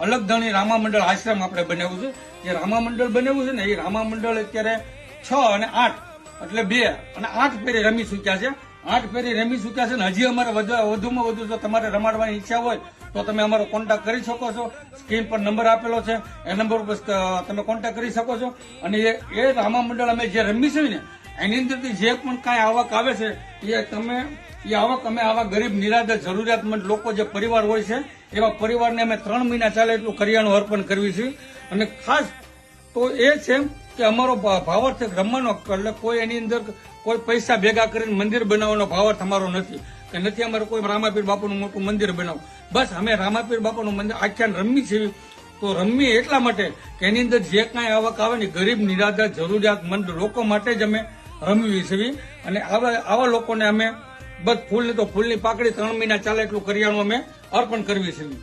અલગ ધણી રામા મંડળ આશ્રમ આપણે બનાવ્યું છે. જે રામા મંડળ બનાવ્યું છે ને એ રામા મંડળ અત્યારે 6 અને 8 એટલે 2 અને 8 ફેરી રમી ચૂક્યા છે. 8 ફેરી રમી ચૂક્યા છે ને હજી અમારે વધુમાં વધુ જો તમારે રમાડવાની ઈચ્છા હોય તો તમે અમારો કોન્ટેક્ટ કરી શકો છો. સ્ક્રીન પર નંબર આપેલો છે, એ નંબર ઉપર તમે કોન્ટેક્ટ કરી શકો છો. અને એ રામા મંડળ અમે જે રમી છે ને એની અંદરથી જે પણ કાંઈ આવક આવે છે એ આવક અમે આવા ગરીબ નિરાધાર જરૂરિયાતમંદ લોકો જે પરિવાર હોય છે એવા પરિવારને અમે 3 મહિના ચાલે એટલું કરિયાણું અર્પણ કરવી છે. અને ખાસ તો એ છે કે અમારો ભાવાર્થ રમવાનો એટલે કોઈ એની અંદર કોઈ પૈસા ભેગા કરીને મંદિર બનાવવાનો ભાવાર્થ અમારો નથી કે નથી અમારે કોઈ રામાપીર બાપુનું મોટું મંદિર બનાવવું. બસ અમે રામાપીર બાપુનું મંદિર આખ્યાન રમી છીએ તો રમી એટલા માટે કે એની અંદર જે કાંઈ આવક આવે ને ગરીબ નિરાધાર જરૂરિયાતમંદ લોકો માટે જ અમે રમવી છીએ. અને આવા લોકોને અમે બસ ફૂલની પાકડી 3 મહિના ચાલે એટલું કરિયાણું અમે અર્પણ કરવી છીએ.